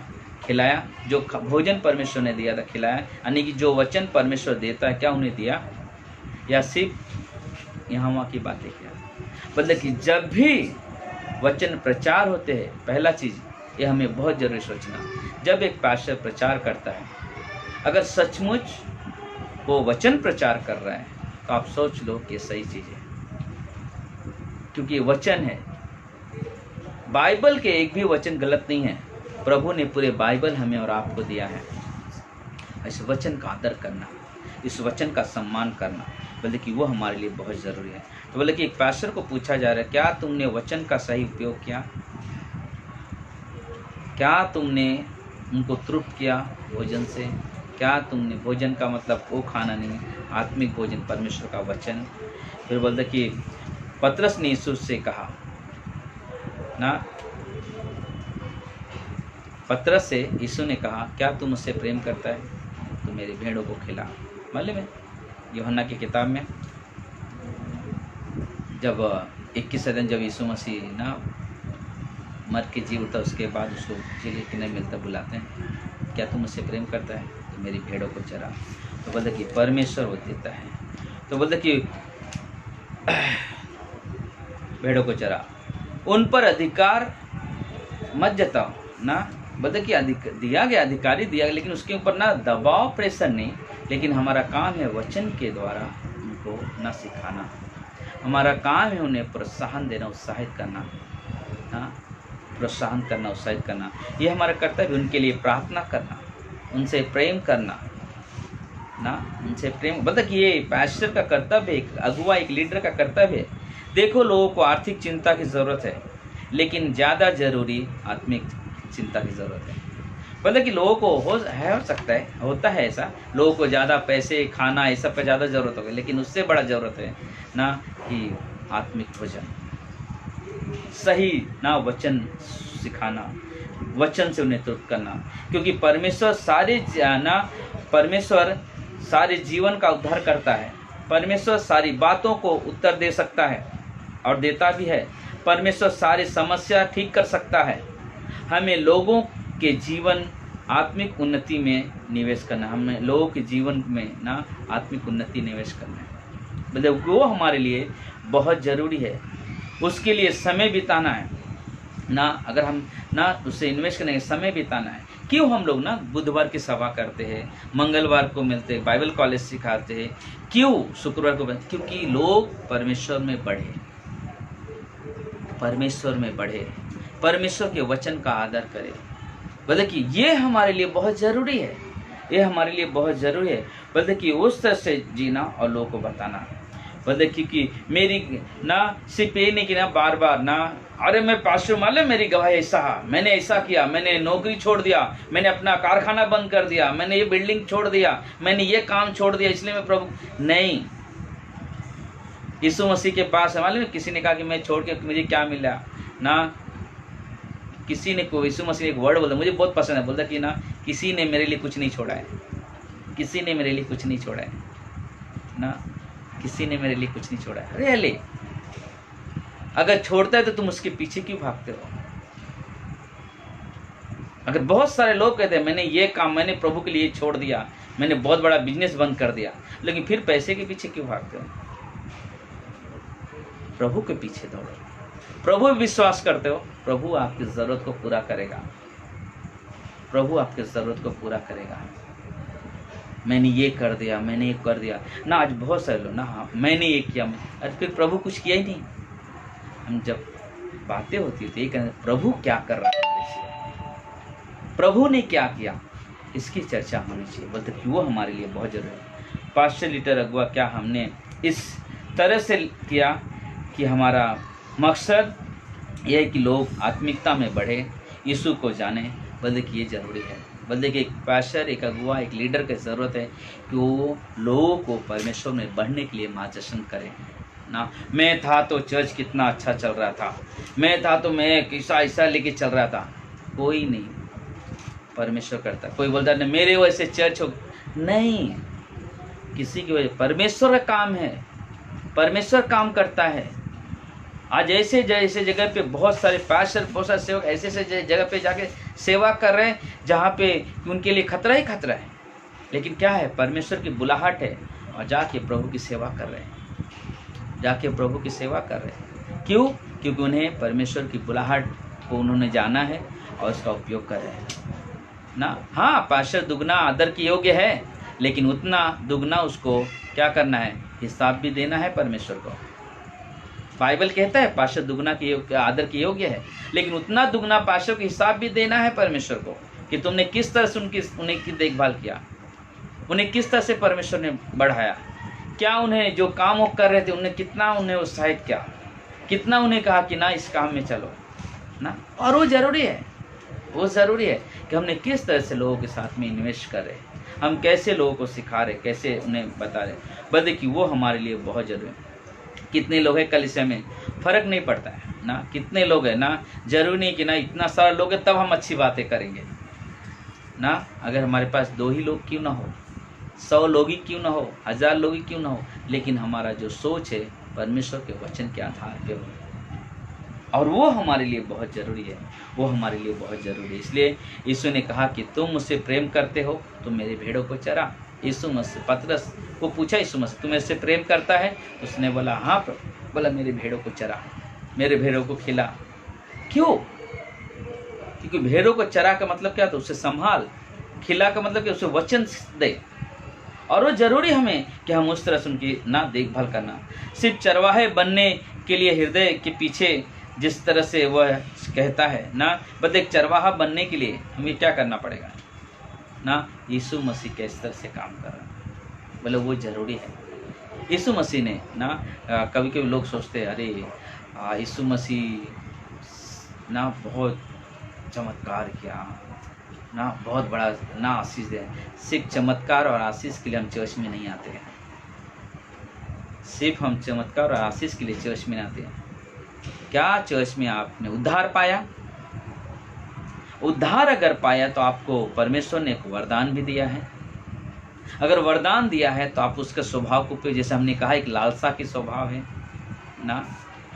खिलाया? जो भोजन परमेश्वर ने दिया था खिलाया, यानी कि जो वचन परमेश्वर देता है क्या उन्हें दिया, या सिर्फ यहाँ वहाँ की बातें किया? मतलब कि जब भी वचन प्रचार होते हैं, पहला चीज़ ये हमें बहुत जरूरी सोचना, जब एक पास्टर प्रचार करता है, अगर सचमुच वो वचन प्रचार कर रहा है तो आप सोच लो कि सही चीज़ है, क्योंकि वचन है। बाइबल के एक भी वचन गलत नहीं है, प्रभु ने पूरे बाइबल हमें और आपको दिया है। इस वचन का आदर करना, इस वचन का सम्मान करना, बोले कि वो हमारे लिए बहुत ज़रूरी है। तो बोले कि एक पास्टर को पूछा जा रहा है, क्या तुमने वचन का सही उपयोग किया? क्या तुमने उनको तृप्त किया भोजन से? क्या तुमने भोजन का मतलब वो खाना नहीं, आत्मिक भोजन परमेश्वर का वचन। फिर बोलते कि पतरस ने यीशु से कहा ना, पतरस से यीशु ने कहा क्या तू मुझसे प्रेम करता है तो मेरी भेड़ों को खिला। मालूम है यूहन्ना की किताब में जब 21 दिन जब यीशु मसीह ना मर के जी उठा, उसके बाद उसको झील के नहीं मिलता, बुलाते हैं क्या तू मुझसे प्रेम करता है तो मेरी भेड़ों को चरा। तो बोलते कि परमेश्वर वो देता है, तो बोलते कि भेड़ों को चरा, उन पर अधिकार मत जताओ ना। बोलते कि दिया गया अधिकारी दिया गया, लेकिन उसके ऊपर ना दबाव प्रेशर नहीं, लेकिन हमारा काम है वचन के द्वारा उनको ना सिखाना, हमारा काम है उन्हें प्रोत्साहन देना, उत्साहित करना ना, प्रोत्साहन करना, उत्साहित करना, ये हमारा कर्तव्य। उनके लिए प्रार्थना करना, उनसे प्रेम करना ना, उनसे प्रेम। बोलते कि ये पास्टर का कर्तव्य है, एक अगुआ एक लीडर का कर्तव्य है। देखो लोगों को आर्थिक चिंता की ज़रूरत है, लेकिन ज़्यादा जरूरी आत्मिक चिंता की ज़रूरत है। बोलते कि लोगों को हो सकता है, होता है ऐसा, लोगों को ज़्यादा पैसे खाना ये सब पे ज़्यादा ज़रूरत होगी, लेकिन उससे बड़ा ज़रूरत है ना कि आत्मिक भोजन, सही ना वचन सिखाना, वचन से उन्हें तृप्त करना। क्योंकि परमेश्वर सारे जीवन का उद्धार करता है। परमेश्वर सारी बातों को उत्तर दे सकता है और देता भी है। परमेश्वर सारी समस्या ठीक कर सकता है। हमें लोगों के जीवन आत्मिक उन्नति में निवेश करना, हमें लोगों के जीवन में ना आत्मिक उन्नति निवेश करना है। मतलब वो हमारे लिए बहुत ज़रूरी है, उसके लिए समय बिताना है ना। अगर हम ना उससे इन्वेस्ट करेंगे, समय बिताना है। क्यों हम लोग ना बुधवार की सभा करते हैं, मंगलवार को मिलते हैं, बाइबल कॉलेज सिखाते हैं, क्यों शुक्रवार को? क्योंकि लोग परमेश्वर में बढ़े, परमेश्वर में बढ़े, परमेश्वर के वचन का आदर करे। बोले कि ये हमारे लिए बहुत ज़रूरी है, ये हमारे लिए बहुत ज़रूरी है। बोले कि उस तरह से जीना और लोगों को बताना। बोले क्योंकि मेरी ना सिर्फ ये नहीं कि ना बार बार ना अरे मैं पास्टर मालूम मेरी गवाही ऐसा, मैंने ऐसा किया, मैंने नौकरी छोड़ दिया, मैंने अपना कारखाना बंद कर दिया, मैंने ये बिल्डिंग छोड़ दिया, मैंने ये काम छोड़ दिया, इसलिए मैं प्रभु नहीं। यीशु मसीह के पास है मालूम, किसी ने कहा कि मैं छोड़ के मुझे क्या मिला ना, किसी ने को यीशु मसीह ने एक वर्ड बोला मुझे बहुत पसंद है, बोलता कि ना किसी ने मेरे लिए कुछ नहीं छोड़ा है, किसी ने मेरे लिए कुछ नहीं छोड़ा है ना, किसी ने मेरे लिए कुछ नहीं छोड़ा है। अरे अले अगर छोड़ता है तो तुम उसके पीछे क्यों भागते हो? अगर बहुत सारे लोग कहते हैं मैंने ये काम मैंने प्रभु के लिए छोड़ दिया, मैंने बहुत बड़ा बिजनेस बंद कर दिया, लेकिन फिर पैसे के पीछे क्यों भागते हो? प्रभु के पीछे दौड़ो, प्रभु विश्वास करते हो, प्रभु आपकी ज़रूरत को पूरा करेगा, प्रभु आपकी ज़रूरत को पूरा करेगा। मैंने ये कर दिया, मैंने ये कर दिया ना, आज बहुत सारे लोग ना हाँ मैंने ये किया, अरे फिर प्रभु कुछ किया ही नहीं। हम जब बातें होती थी कहते प्रभु क्या कर रहा है, प्रभु ने क्या किया, इसकी चर्चा होनी चाहिए। बोलते कि वो हमारे लिए बहुत जरूरी है। पास्टर लीटर अगुआ क्या हमने इस तरह से किया कि हमारा मकसद यह है कि लोग आत्मिकता में बढ़े, यीशु को जाने। बोलते कि ये ज़रूरी है। बोलते कि एक पास्टर, एक अगुआ, एक लीडर की ज़रूरत है कि वो लोगों को परमेश्वर में बढ़ने के लिए मार्गदर्शन करे ना। मैं था तो चर्च कितना अच्छा चल रहा था, मैं था तो मैं ऐसा लेके चल रहा था, कोई नहीं, परमेश्वर करता। कोई बोलता नहीं मेरे वजह से चर्च हो, नहीं, किसी की वजह, परमेश्वर का काम है, परमेश्वर काम करता है। आज ऐसे जैसे जगह पे बहुत सारे पास्टर, बहुत सारे सेवक ऐसे ऐसे जगह पे जाके सेवा कर रहे हैं जहाँ पे उनके लिए खतरा ही खतरा है, लेकिन क्या है, परमेश्वर की बुलाहट है और जाके प्रभु की सेवा कर रहे हैं, जाके प्रभु की सेवा कर रहे हैं। क्यों? क्योंकि उन्हें परमेश्वर की बुलाहट को उन्होंने जाना है और उसका उपयोग कर रहे हैं ना। हाँ, पास्टर दुगना आदर के योग्य है, लेकिन उतना दुगना उसको क्या करना है, हिसाब भी देना है परमेश्वर को। बाइबल कहता है पास्टर दुगना के आदर के योग्य है, लेकिन उतना दुगना पास्टर को हिसाब भी देना है परमेश्वर को कि तुमने किस तरह से उन्हें की देखभाल किया, उन्हें किस तरह से परमेश्वर ने बढ़ाया, क्या उन्हें जो काम वो कर रहे थे उन्हें कितना उन्हें उत्साहित किया, कितना उन्हें कहा कि ना इस काम में चलो ना। और वो ज़रूरी है, वो ज़रूरी है कि हमने किस तरह से लोगों के साथ में इन्वेस्ट कर रहे हैं, हम कैसे लोगों को सिखा रहे, कैसे उन्हें बता रहे। बल्कि कि वो हमारे लिए बहुत ज़रूरी है। कितने लोग हैं कलीसिया में, फ़र्क नहीं पड़ता है ना, कितने लोग हैं ना, जरूरी नहीं कि ना इतना सारा लोग है तब हम अच्छी बातें करेंगे ना। अगर हमारे पास 2 ही लोग क्यों ना हो, 100 लोग ही क्यों ना हो, 1000 लोग ही क्यों ना हो, लेकिन हमारा जो सोच है परमेश्वर के वचन के आधार पे हो, और वो हमारे लिए बहुत ज़रूरी है, वो हमारे लिए बहुत ज़रूरी है। इसलिए यीशु ने कहा कि तुम मुझसे प्रेम करते हो तो मेरे भेड़ों को चरा। यीशु मसीह, पतरस को पूछा यीशु मसीह तुम इससे प्रेम करता है? उसने बोला हाँ प्रभु। बोला मेरे भेड़ों को चरा, मेरे भेड़ों को खिला। क्यों? क्योंकि भेड़ों को चरा का मतलब क्या था, उसे संभाल, खिला का मतलब कि उसे वचन दे, और वो ज़रूरी हमें कि हम उस तरह से उनकी ना देखभाल करना। सिर्फ चरवाहे बनने के लिए हृदय के पीछे जिस तरह से वह कहता है ना, बस एक चरवाहा बनने के लिए हमें क्या करना पड़ेगा ना, यीशु मसीह के इस तरह से काम कर रहा है, बोले वो ज़रूरी है। यीशु मसीह ने ना, कभी कभी लोग सोचते हैं अरे यीशु मसीह ना बहुत चमत्कार किया ना, बहुत बड़ा ना आशीष दे। सिर्फ चमत्कार और आशीष के लिए हम चर्च में नहीं आते हैं, सिर्फ हम चमत्कार और आशीष के लिए चर्च में आते हैं। क्या चर्च में आपने उद्धार पाया? उद्धार अगर पाया तो आपको परमेश्वर ने एक वरदान भी दिया है। अगर वरदान दिया है तो आप उसके स्वभाव को, जैसे हमने कहा एक लालसा की स्वभाव है ना,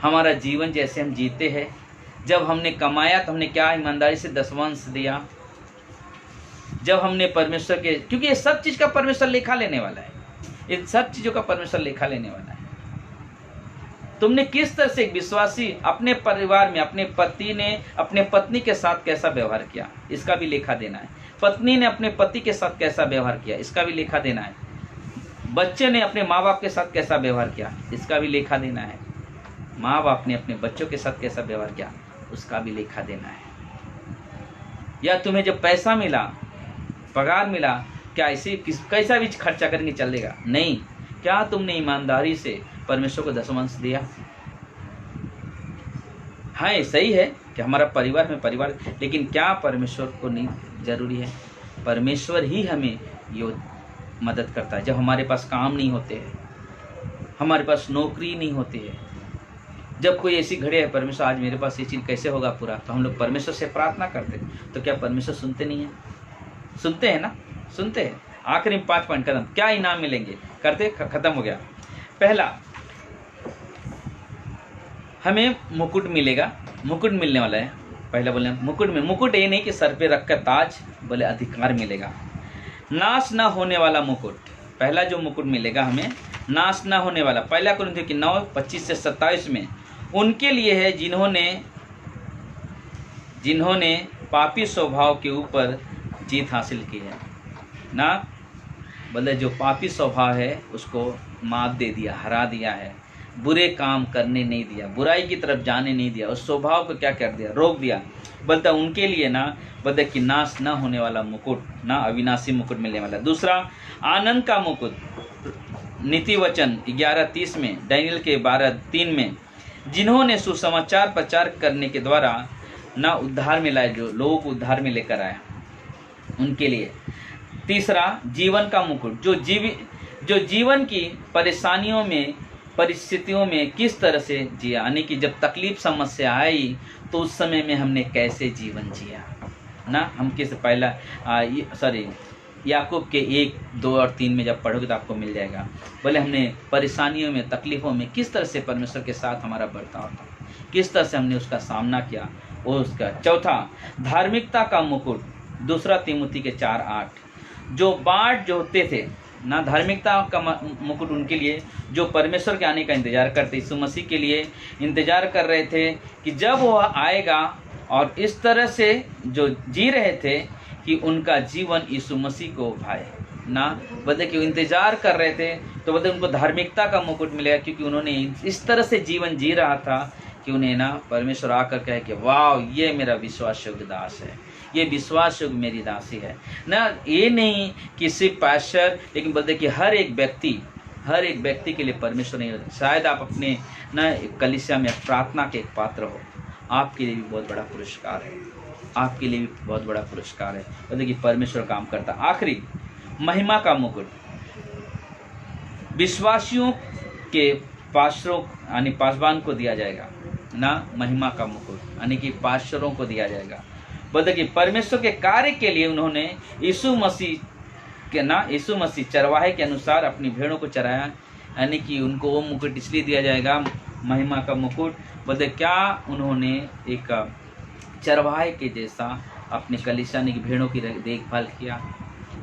हमारा जीवन जैसे हम जीते हैं, जब हमने कमाया तो हमने क्या ईमानदारी से दसवांश दिया, जब हमने परमेश्वर के, क्योंकि ये सब चीज़ का परमेश्वर लेखा लेने वाला है, इन सब चीज़ों का परमेश्वर लेखा लेने वाला है। तुमने किस तरह से एक विश्वासी अपने परिवार में अपने पति ने अपने पत्नी के साथ कैसा व्यवहार किया, इसका भी लेखा देना है। पत्नी ने अपने पति के साथ कैसा व्यवहार किया, इसका भी लेखा देना है। बच्चे ने अपने माँ बाप के साथ कैसा व्यवहार किया, इसका भी लेखा देना है माँ बाप ने अपने बच्चों के साथ कैसा व्यवहार किया, उसका भी लेखा देना है। या तुम्हें जब पैसा मिला, पगार मिला, क्या ऐसे कैसा भी खर्चा करके चलेगा? नहीं। क्या तुमने ईमानदारी से परमेश्वर को दशमांश दिया? हाँ, सही है कि हमारा परिवार में परिवार, लेकिन क्या परमेश्वर को नहीं जरूरी है? परमेश्वर ही हमें ये मदद करता है। जब हमारे पास काम नहीं होते हैं, हमारे पास नौकरी नहीं होती है, जब कोई ऐसी घड़ी है, परमेश्वर आज मेरे पास ये चीज़ कैसे होगा पूरा, तो हम लोग परमेश्वर से प्रार्थना करते हैं। तो क्या परमेश्वर सुनते नहीं है? सुनते हैं ना, सुनते हैं। आखिरी में 5 पॉइंट कदम, क्या इनाम मिलेंगे करते, खत्म हो गया। पहला, हमें मुकुट मिलेगा, मुकुट मिलने वाला है। पहला बोले मुकुट में, मुकुट ये नहीं कि सर पे रखकर ताज, बोले अधिकार मिलेगा। नाश न होने वाला मुकुट, पहला जो मुकुट मिलेगा हमें, नाश न होने वाला। पहला कुरिन्थियों की 9:25 से 27 में, उनके लिए है जिन्होंने पापी स्वभाव के ऊपर जीत हासिल की है ना। बोले जो पापी स्वभाव है उसको मात दे दिया, हरा दिया है, बुरे काम करने नहीं दिया, बुराई की तरफ जाने नहीं दिया, उस स्वभाव को क्या कर दिया, रोक दिया। बोलता उनके लिए ना, बोलते कि नाश न होने वाला मुकुट, ना अविनाशी मुकुट मिलने वाला। दूसरा, आनंद का मुकुट, नीति वचन 11:30 में, डैनियल के 12:3 में, जिन्होंने सुसमाचार प्रचार करने के द्वारा ना उद्धार में लाए, जो लोगों को उद्धार में लेकर आया, उनके लिए। तीसरा, जीवन का मुकुट, जो जीवन की परेशानियों में, परिस्थितियों में किस तरह से जिया, यानी कि जब तकलीफ समस्या आई तो उस समय में हमने कैसे जीवन जिया ना। हम किस पहला याकूब के 1, 2 और 3 में जब पढ़ोगे तो आपको मिल जाएगा। बोले हमने परेशानियों में, तकलीफ़ों में किस तरह से परमेश्वर के साथ हमारा बर्ताव था, किस तरह से हमने उसका सामना किया, वो उसका। चौथा, धार्मिकता का मुकुट, 2 तीमुथी के 4:8, जो बाट जोतते थे ना, धार्मिकता का मुकुट उनके लिए जो परमेश्वर के आने का इंतजार करते, यीशु मसीह के लिए इंतजार कर रहे थे कि जब वो आएगा, और इस तरह से जो जी रहे थे कि उनका जीवन यीशु मसीह को भाए ना। बोलते कि इंतजार कर रहे थे, तो बोलते उनको धार्मिकता का मुकुट मिलेगा, क्योंकि उन्होंने इस तरह से जीवन जी रहा था कि उन्हें ना परमेश्वर आकर कहे कि वाह, ये मेरा विश्वास योग्य दास है, ये विश्वास योग्य मेरी दासी है ना। ये नहीं कि सिर्फ पास्टर, लेकिन बोलते कि हर एक व्यक्ति के लिए परमेश्वर नहीं होता। शायद आप अपने ना कलीसिया में प्रार्थना के एक पात्र हो, आपके लिए भी बहुत बड़ा पुरस्कार है, आपके लिए भी बहुत बड़ा पुरस्कार है। बोलते कि परमेश्वर काम करता। आखिरी, महिमा का मुकुट, विश्वासियों के पास्टरों यानी पासवान को दिया जाएगा ना। महिमा का मुकुट यानी कि पास्टरों को दिया जाएगा। बोलते कि परमेश्वर के कार्य के लिए उन्होंने यीशु मसीह चरवाहे के अनुसार अपनी भेड़ों को चराया, यानी कि उनको वो मुकुट इसलिए दिया जाएगा, महिमा का मुकुट। बोलते क्या उन्होंने एक चरवाहे के जैसा अपने कलीसिया की भेड़ों की देखभाल किया,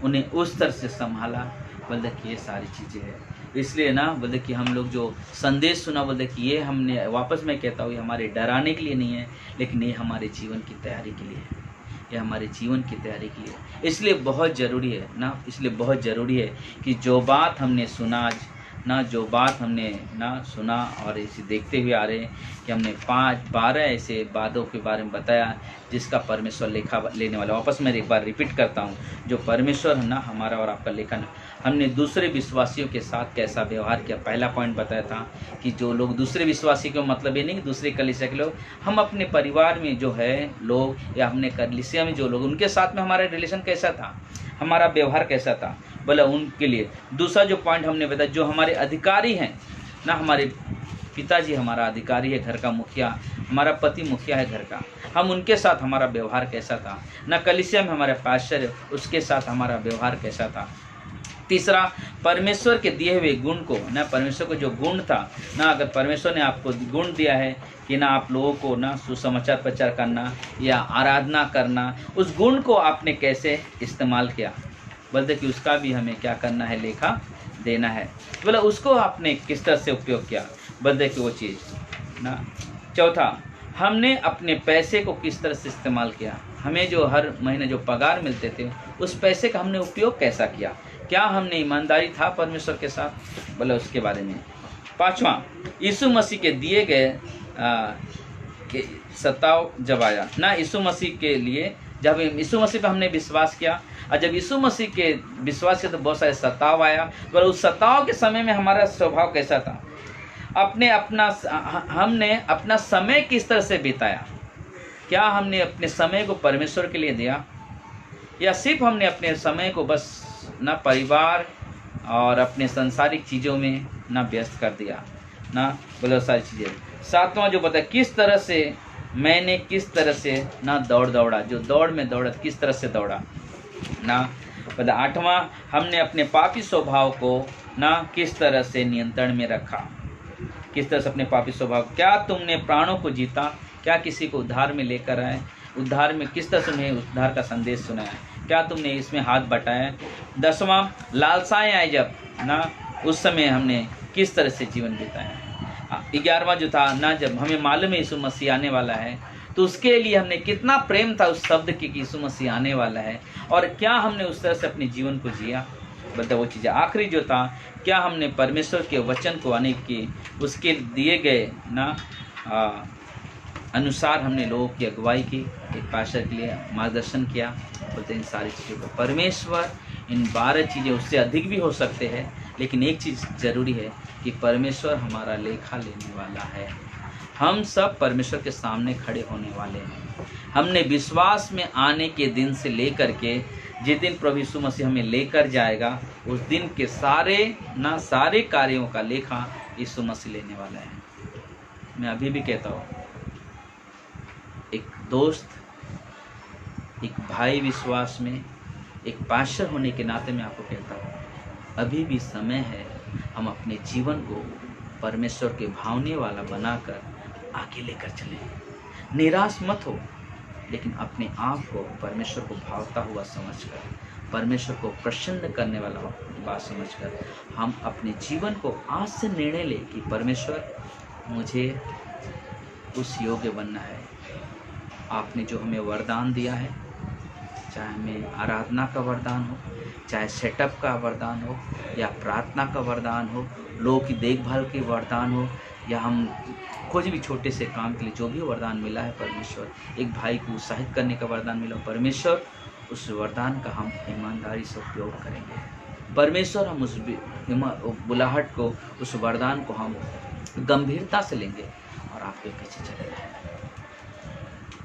उन्हें उस तरह से संभाला। बोलते कि ये सारी चीज़ें हैं, इसलिए ना बोलते कि हम लोग जो संदेश सुना, बोलते कि ये हमने, वापस मैं कहता हूँ, ये हमारे डराने के लिए नहीं है, लेकिन ये हमारे जीवन की तैयारी के लिए है, ये हमारे जीवन की तैयारी के लिए। इसलिए बहुत ज़रूरी है ना, इसलिए बहुत ज़रूरी है कि जो बात हमने सुना आज ना, जो बात हमने ना सुना और इसे देखते हुए आ रहे हैं कि हमने 12 ऐसे बातों के बारे में बताया जिसका परमेश्वर लेखा लेने वाला। वापस मैं एक बार रिपीट करता हूँ, जो परमेश्वर है ना, हमारा और आपका लेखन। हमने दूसरे विश्वासियों के साथ कैसा व्यवहार किया, पहला पॉइंट बताया था कि जो लोग दूसरे विश्वासी को, मतलब ये नहीं कि दूसरे कलीसिया के लोग, हम अपने परिवार में जो है लोग या अपने कलीसिया में जो लोग, उनके साथ में हमारा रिलेशन कैसा था, हमारा व्यवहार कैसा था, बोला उनके लिए। दूसरा जो पॉइंट हमने बताया, जो हमारे अधिकारी हैं ना, हमारे पिताजी हमारा अधिकारी है, घर का मुखिया, हमारा पति मुखिया है घर का, हम उनके साथ हमारा व्यवहार कैसा था ना। कलीसिया में हमारे पास्टर है, उसके साथ हमारा व्यवहार कैसा था। तीसरा, परमेश्वर के दिए हुए गुण को ना, परमेश्वर को जो गुण था ना, अगर परमेश्वर ने आपको गुण दिया है कि ना आप लोगों को ना सुसमाचार प्रचार करना या आराधना करना, उस गुण को आपने कैसे इस्तेमाल किया, बोलते कि उसका भी हमें क्या करना है, लेखा देना है। बोला उसको आपने किस तरह से उपयोग किया, बोलते कि वो चीज़ ना। चौथा, हमने अपने पैसे को किस तरह से इस्तेमाल किया, हमें जो हर महीने जो पगार मिलते थे उस पैसे का हमने उपयोग कैसा किया, क्या हमने ईमानदारी था परमेश्वर के साथ, बोला उसके बारे में। पांचवा, यीशु मसीह के दिए गए के सताव जब आया ना, यीशु मसीह के लिए जब यीशु मसीह पे हमने विश्वास किया और जब यीशु मसीह के विश्वास किया तो बहुत सारे सताव आया। पर उस सताव के समय में हमारा स्वभाव कैसा था? हमने अपना समय किस तरह से बिताया? क्या हमने अपने समय को परमेश्वर के लिए दिया, या सिर्फ हमने अपने समय को बस ना परिवार और अपने सांसारिक चीज़ों में ना व्यस्त कर दिया ना, बहुत सारी चीज़ें। सातवां जो बताया, किस तरह से मैंने किस तरह से ना दौड़ा, जो दौड़ में दौड़ा किस तरह से दौड़ा ना। बता आठवां, हमने अपने पापी स्वभाव को ना किस तरह से नियंत्रण में रखा, किस तरह से अपने पापी स्वभाव। क्या तुमने प्राणों को जीता? क्या किसी को उद्धार में लेकर आए? उद्धार में किस तरह से उन्हें उद्धार का संदेश सुनाया? क्या तुमने इसमें हाथ बटाया? 10वां, लालसाएं आए जब ना, उस समय हमने किस तरह से जीवन बिताया? 11वां जो था ना, जब हमें मालूम है यीशु मसीह आने वाला है तो उसके लिए हमने कितना प्रेम था उस शब्द की कि यीशु मसीह आने वाला है, और क्या हमने उस तरह से अपने जीवन को जिया? बता वो चीज़ें। आखिरी जो था, क्या हमने परमेश्वर के वचन को आने की उसके दिए गए ना अनुसार हमने लोगों की अगुवाई की, एक पास्टर के लिए मार्गदर्शन किया? बोलते इन सारी चीज़ों को परमेश्वर, इन 12 चीज़ें उससे अधिक भी हो सकते हैं, लेकिन एक चीज़ ज़रूरी है कि परमेश्वर हमारा लेखा लेने वाला है। हम सब परमेश्वर के सामने खड़े होने वाले हैं। हमने विश्वास में आने के दिन से लेकर के जिस दिन प्रभु यीशु मसीह हमें लेकर जाएगा, उस दिन के सारे कार्यों का लेखा यीशु मसीह लेने वाला है। मैं अभी भी कहता हूँ, एक दोस्त, एक भाई विश्वास में, एक पास्टर होने के नाते मैं आपको कहता हूँ, अभी भी समय है हम अपने जीवन को परमेश्वर के भावने वाला बनाकर आगे लेकर चलें। निराश मत हो, लेकिन अपने आप को परमेश्वर को भावता हुआ समझकर, परमेश्वर को प्रसन्न करने वाला बात समझकर हम अपने जीवन को आज से निर्णय लें कि परमेश्वर, मुझे उस योग्य बनना है। आपने जो हमें वरदान दिया है, चाहे हमें आराधना का वरदान हो, चाहे सेटअप का वरदान हो, या प्रार्थना का वरदान हो, लोगों की देखभाल के वरदान हो, या हम कोई भी छोटे से काम के लिए जो भी वरदान मिला है परमेश्वर, एक भाई को उत्साहित करने का वरदान मिला परमेश्वर, उस वरदान का हम ईमानदारी से उपयोग करेंगे। परमेश्वर, हम उस बुलाहट को, उस वरदान को हम गंभीरता से लेंगे और आपके पीछे चलेंगे।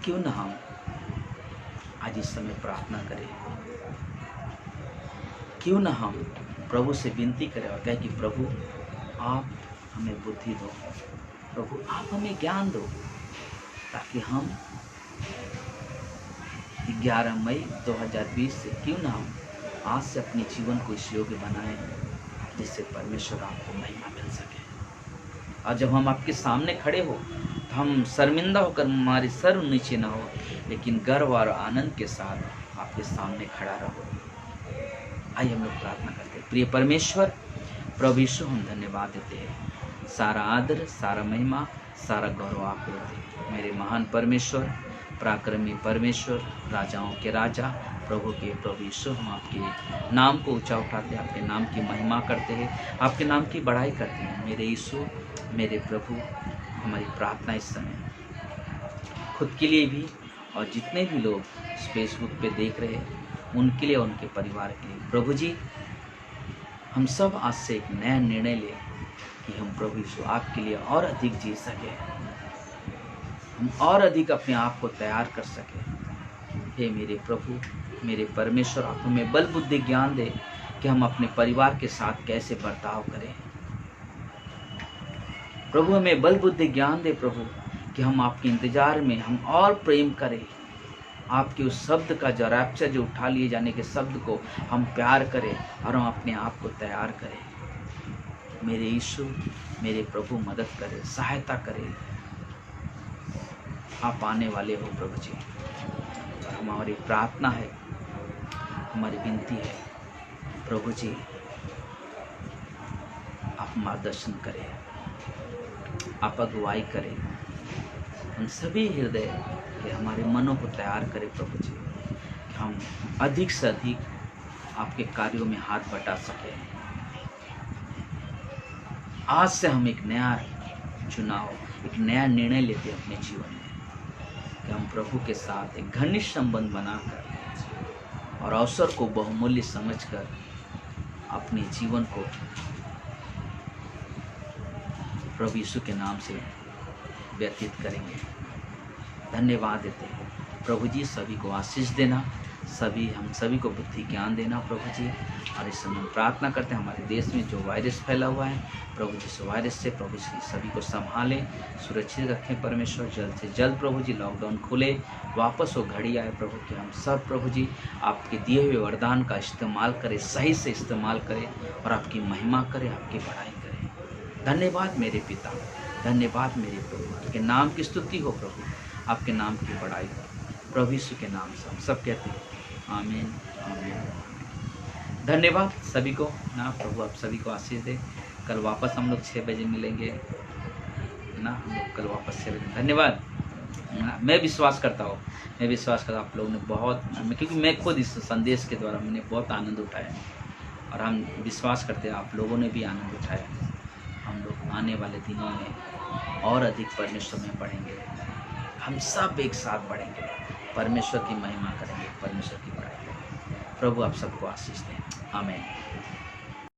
क्यों ना हम आज इस समय प्रार्थना करें, क्यों ना हम प्रभु से विनती करें और कहें कि प्रभु आप हमें बुद्धि दो, प्रभु आप हमें ज्ञान दो, ताकि हम 11 मई 2020 से क्यों ना हम आज से अपने जीवन को इस योग्य बनाएं जिससे परमेश्वर आपको महिमा मिल सके। और जब हम आपके सामने खड़े हो तो हम शर्मिंदा होकर हमारे सर नीचे ना हो, लेकिन गर्व और आनंद के साथ आपके सामने खड़ा रहो। आइए हम लोग प्रार्थना करते हैं। प्रिय परमेश्वर, प्रभु यीशु, हम धन्यवाद देते हैं। सारा आदर, सारा महिमा, सारा गौरव आपको देते हैं। मेरे महान परमेश्वर, पराक्रमी परमेश्वर, राजाओं के राजा, प्रभु के प्रभु यीशु, हम आपके नाम को ऊंचा उठाते हैं, आपके नाम की महिमा करते हैं, आपके नाम की बड़ाई करते हैं। मेरे यीशु, मेरे प्रभु, हमारी प्रार्थना इस समय खुद के लिए भी और जितने भी लोग फेसबुक पे देख रहे हैं उनके लिए, उनके परिवार के लिए। प्रभु जी, हम सब आज से एक नया निर्णय लें कि हम प्रभु यीशु आपके लिए और अधिक जी सके, हम और अधिक अपने आप को तैयार कर सके। हे मेरे प्रभु, मेरे परमेश्वर, आप हमें बल बुद्धि ज्ञान दे कि हम अपने परिवार के साथ कैसे बर्ताव करें। प्रभु हमें बल बुद्धि ज्ञान दे प्रभु, कि हम आपके इंतजार में हम और प्रेम करें, आपके उस शब्द का जो रैप्चर, जो उठा लिए जाने के शब्द को हम प्यार करें और हम अपने आप को तैयार करें। मेरे यीशु, मेरे प्रभु, मदद करें, सहायता करें। आप आने वाले हो प्रभु जी, और हमारी प्रार्थना है, हमारी विनती है प्रभु जी, आप मार्गदर्शन करें, आप अगुवाई करें, उन सभी हृदय के हमारे मनों को तैयार करें प्रभु जी, कि हम अधिक से अधिक आपके कार्यों में हाथ बटा सकें। आज से हम एक नया चुनाव, एक नया निर्णय लेते हैं अपने जीवन में कि हम प्रभु के साथ एक घनिष्ठ संबंध बनाकर और अवसर को बहुमूल्य समझकर अपने जीवन को प्रभु यीशु के नाम से व्यतीत करेंगे। धन्यवाद देते हैं प्रभु जी, सभी को आशीष देना, हम सभी को बुद्धि ज्ञान देना प्रभु जी। और इस समय प्रार्थना करते हैं हमारे देश में जो वायरस फैला हुआ है प्रभु जी, इस वायरस से प्रभु जी सभी को संभालें, सुरक्षित रखें परमेश्वर। जल्द से जल्द प्रभु जी लॉकडाउन खुले, वापस वो घड़ी आए प्रभु कि हम सब प्रभु जी आपके दिए हुए वरदान का इस्तेमाल करें, सही से इस्तेमाल करें और आपकी महिमा करें, आपकी बड़ाई करें। धन्यवाद मेरे पिता, धन्यवाद मेरे प्रभु, आपके नाम की स्तुति हो प्रभु, आपके नाम की बड़ाई हो प्रभु यीशु के नाम से हम सब कहते हैं आमीन आमीन। धन्यवाद सभी को ना, प्रभु आप सभी को आशीष दे। कल वापस हम लोग 6 बजे मिलेंगे ना, हम लोग कल वापस 6 बजे। धन्यवाद ना, मैं विश्वास करता हूँ आप लोगों ने बहुत, क्योंकि मैं खुद इस संदेश के द्वारा मैंने बहुत आनंद उठाया और हम विश्वास करते हैं आप लोगों ने भी आनंद उठाया। हम लोग आने वाले दिनों में और अधिक परमेश्वर में बढ़ेंगे, हम सब एक साथ बढ़ेंगे, परमेश्वर की महिमा करेंगे, परमेश्वर की बड़ाई करेंगे। प्रभु आप सबको आशीष दें, आमीन।